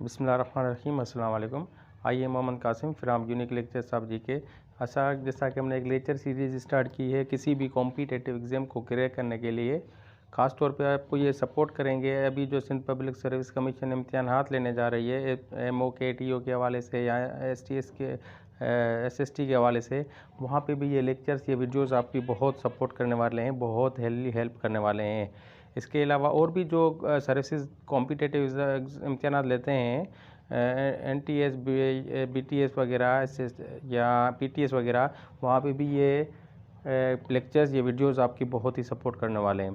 बिस्मिल्लाहिर्रहमानिर्रहीम, अस्सलाम वालेकुम। आइए Mohammad Qasim from unique lecture साहब जी के जैसा कि हमने एक लेक्चर सीरीज़ स्टार्ट की है किसी भी कॉम्पिटिटिव एग्ज़ाम को क्रैक करने के लिए। ख़ास तौर पे आपको ये सपोर्ट करेंगे। अभी जो सिंध पब्लिक सर्विस कमीशन इम्तिहानात लेने जा रही है MOK TO के हवाले से या STS के SST के हवाले से, वहाँ पे भी ये लेक्चर्स ये वीडियोस आपकी बहुत सपोर्ट करने वाले हैं, बहुत हेल्प करने वाले हैं। इसके अलावा और भी जो सर्विसेज कॉम्पिटिटिव इम्तिहानात लेते हैं NTS BTS वगैरह या PTS वगैरह, वहाँ पे भी ये लेक्चर्स ये वीडियोस आपकी बहुत ही सपोर्ट करने वाले हैं।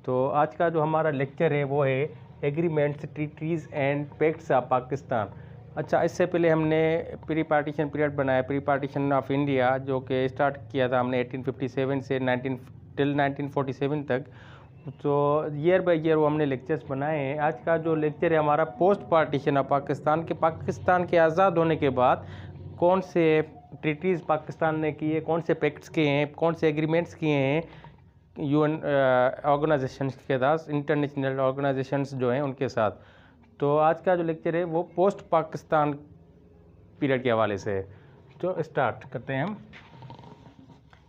तो आज का जो हमारा लेक्चर है वो है agreements, treaties and pacts of Pakistan. अच्छा, इससे पहले हमने प्री पार्टीशन पीरियड बनाया, प्री पार्टीशन ऑफ इंडिया, जो कि स्टार्ट किया था हमने 1857 से 1947 तक। तो ईयर बाय ईयर वो हमने लेक्चर्स बनाए हैं। आज का जो लेक्चर है हमारा पोस्ट पार्टीशन ऑफ पाकिस्तान के आज़ाद होने के बाद कौन से ट्रीटीज़ पाकिस्तान ने किए, कौन से पैक्ट्स किए हैं, कौन से एग्रीमेंट्स किए हैं UN ऑर्गेनाइजेशंस के साथ, इंटरनेशनल ऑर्गेनाइजेशंस जो हैं उनके साथ। तो आज का जो लेक्चर है वो पोस्ट पाकिस्तान पीरियड के हवाले से है। तो स्टार्ट करते हैं हम।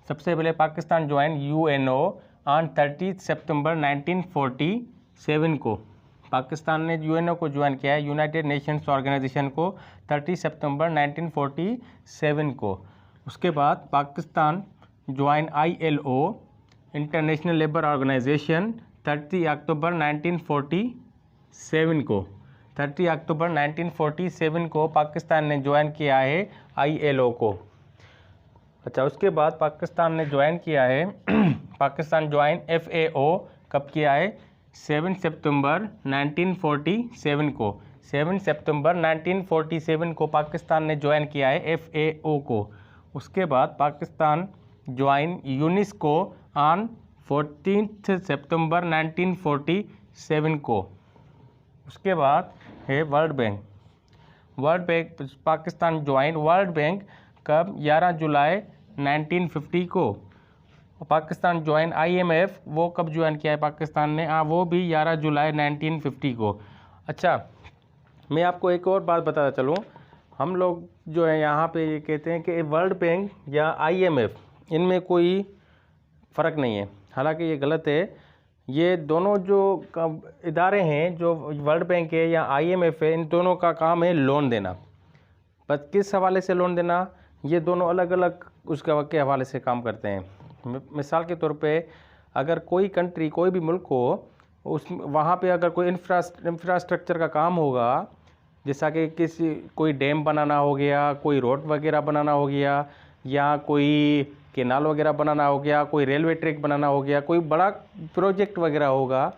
सबसे पहले पाकिस्तान ज्वाइन UNO ऑन 30 सितंबर 1947 को। पाकिस्तान ने UNO को ज्वाइन किया है, यूनाइटेड नेशंस ऑर्गेनाइजेशन को, 30 सितंबर 1947 को। उसके बाद Pakistan join ILO International Labour Organisation 30 अक्टूबर 1947 को। 30 अक्टूबर 1947 को पाकिस्तान ने ज्वाइन किया है ILO को। अच्छा, उसके बाद पाकिस्तान ने ज्वाइन किया है पाकिस्तान ज्वाइन FAO कब किया है? 7 सितंबर 1947 को। 7 सितंबर 1947 को पाकिस्तान ने ज्वाइन किया है FAO को। उसके बाद पाकिस्तान ज्वाइन यूनेस्को ऑन 14 सितंबर 1947 को। उसके बाद है world bank. Pakistan join world bank कब? 11 जुलाई 1950 को। पाकिस्तान ज्वाइन IMF, वो कब ज्वाइन किया है पाकिस्तान ने? वो भी 11 जुलाई 1950 को। अच्छा, मैं आपको एक और बात बताता चलूँ। हम लोग जो है यहाँ पे ये कहते हैं कि वर्ल्ड बैंक या IMF, इनमें कोई फ़र्क नहीं है, हालांकि ये गलत है। ये दोनों जो इदारे हैं, जो वर्ल्ड बैंक है या IMF है, इन दोनों का काम है लोन देना। बस किस हवाले से लोन देना, ये दोनों अलग अलग उसका के हवाले से काम करते हैं। मिसाल के तौर पे अगर कोई कंट्री, कोई भी मुल्क हो, वहाँ पे अगर कोई इंफ्रास्ट्रक्चर का काम होगा, जैसा कि कोई डैम बनाना हो गया, कोई रोड वगैरह बनाना हो गया, या कोई केनाल वगैरह बनाना हो गया, कोई रेलवे ट्रैक बनाना हो गया, कोई बड़ा प्रोजेक्ट वगैरह होगा,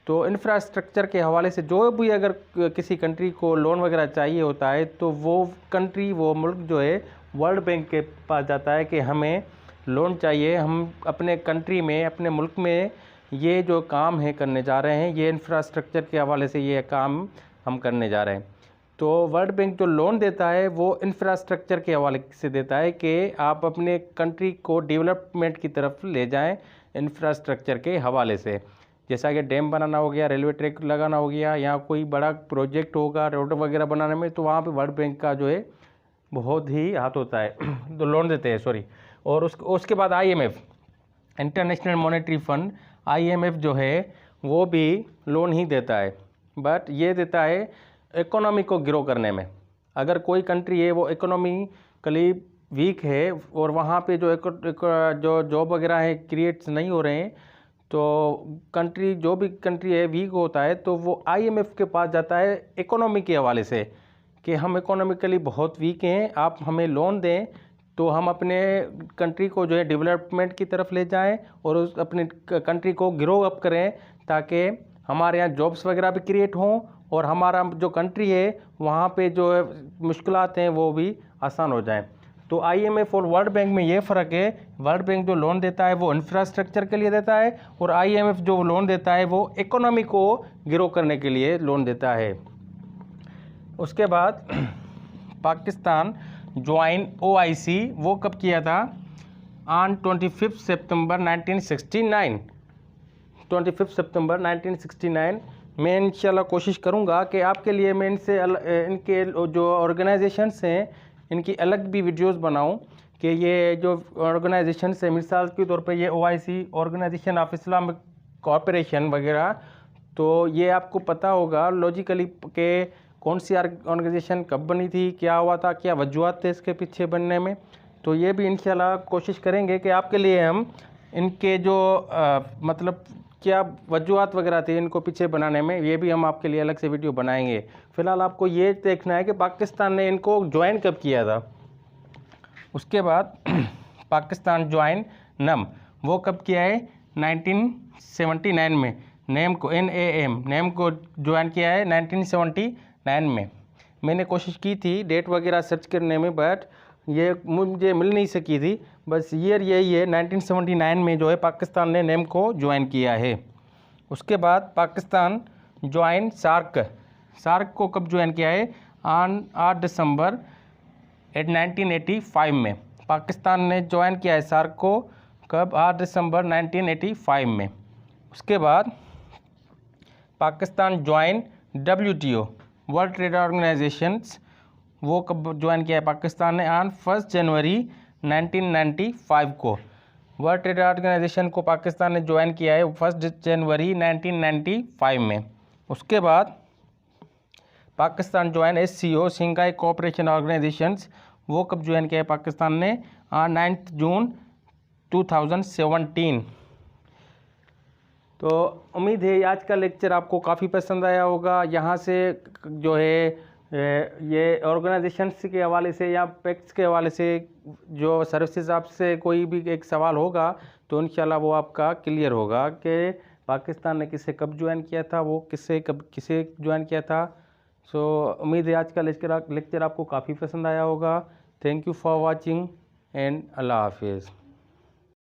तो इंफ्रास्ट्रक्चर के हवाले से जो भी अगर किसी कंट्री को लोन वगैरह चाहिए होता है, तो वो कंट्री, वो मुल्क जो है वर्ल्ड बैंक के पास जाता है कि हमें लोन चाहिए, हम अपने कंट्री में, अपने मुल्क में ये जो काम है करने जा रहे हैं, ये इंफ्रास्ट्रक्चर के हवाले से ये काम हम करने जा रहे हैं। तो वर्ल्ड बैंक जो लोन देता है वो इंफ्रास्ट्रक्चर के हवाले से देता है कि आप अपने कंट्री को डेवलपमेंट की तरफ ले जाएं इंफ्रास्ट्रक्चर के हवाले से। जैसा कि डैम बनाना हो गया, रेलवे ट्रैक लगाना हो गया, या कोई बड़ा प्रोजेक्ट होगा रोड वगैरह बनाने में, तो वहाँ पे वर्ल्ड बैंक का जो है बहुत ही हाथ होता है तो लोन देते हैं, सॉरी। और उसके बाद IMF international monetary fund, IMF जो है वो भी लोन ही देता है, बट ये देता है इकोनॉमी को ग्रो करने में। अगर कोई कंट्री है वो इकोनॉमिकली वीक है और वहाँ पे जो जॉब वगैरह है क्रिएट्स नहीं हो रहे हैं, तो जो भी कंट्री है वीक होता है, तो वो IMF के पास जाता है इकोनॉमी के हवाले से कि हम इकोनॉमिकली बहुत वीक हैं, आप हमें लोन दें तो हम अपने कंट्री को जो है डेवलपमेंट की तरफ ले जाएं और उस अपनी कंट्री को ग्रो अप करें, ताकि हमारे यहाँ जॉब्स वगैरह भी क्रिएट हों और हमारा जो कंट्री है वहाँ पे जो है मुश्किलात हैं वो भी आसान हो जाएं। तो IMF और वर्ल्ड बैंक में ये फ़र्क है, वर्ल्ड बैंक जो लोन देता है वो इंफ्रास्ट्रक्चर के लिए देता है, और IMF जो लोन देता है वो इकोनॉमी को ग्रो करने के लिए लोन देता है। उसके बाद पाकिस्तान ज्वाइन OIC, वो कब किया था? ऑन 25 सितंबर 1969। 25 सितंबर 1969 मैं इंशाल्लाह कोशिश करूँगा कि आपके लिए मैं इनके जो ऑर्गेनाइजेशंस हैं इनकी अलग भी वीडियोस बनाऊं कि ये जो ऑर्गेनाइजेशन है, मिसाल के तौर पे ये OIC Organisation of Islamic Cooperation वगैरह, तो ये आपको पता होगा लॉजिकली कि कौन सी ऑर्गेनाइजेशन कब बनी थी, क्या हुआ था, क्या वजूहत थे इसके पीछे बनने में। तो ये भी इंशाल्लाह कोशिश करेंगे कि आपके लिए हम इनके जो मतलब क्या वजूहत वगैरह थी इनको पीछे बनाने में, ये भी हम आपके लिए अलग से वीडियो बनाएंगे। फ़िलहाल आपको ये देखना है कि पाकिस्तान ने इनको ज्वाइन कब किया था। उसके बाद पाकिस्तान ज्वाइन नम वो कब किया है, 1979 में। नेम को NAM नेम को ज्वाइन किया है 1979 में। मैंने कोशिश की थी डेट वगैरह सर्च करने में, बट ये मुझे मिल नहीं सकी थी। बस ईयर यही है, 1979 में जो है पाकिस्तान ने नेम को ज्वाइन किया है। उसके बाद पाकिस्तान ज्वाइन सार्क को कब ज्वाइन किया है, ऑन 8 दिसंबर 1985 में। पाकिस्तान ने ज्वाइन किया है सार्क को कब, 8 दिसंबर 1985 में। उसके बाद Pakistan join WTO world trade organisations, वो कब ज्वाइन किया है पाकिस्तान ने, ऑन 1 जनवरी 1995 को। वर्ल्ड ट्रेड ऑर्गेनाइजेशन को पाकिस्तान ने ज्वाइन किया है 1 जनवरी 1995 में। उसके बाद Pakistan join SCO Shanghai cooperation organisations, वो कब ज्वाइन किया है पाकिस्तान ने, 9 जून 2017। तो उम्मीद है आज का लेक्चर आपको काफ़ी पसंद आया होगा। यहाँ से जो है ये ऑर्गेनाइजेशंस के हवाले से या पैक्ट्स के हवाले से जो सर्विसेज आपसे कोई भी एक सवाल होगा तो इंशाल्लाह वो आपका क्लियर होगा कि पाकिस्तान ने किसे कब ज्वाइन किया था, वो किसे ज्वाइन किया था। सो उम्मीद है आज का लेक्चर आपको काफ़ी पसंद आया होगा। Thank you for watching and अल्लाह हाफिज़।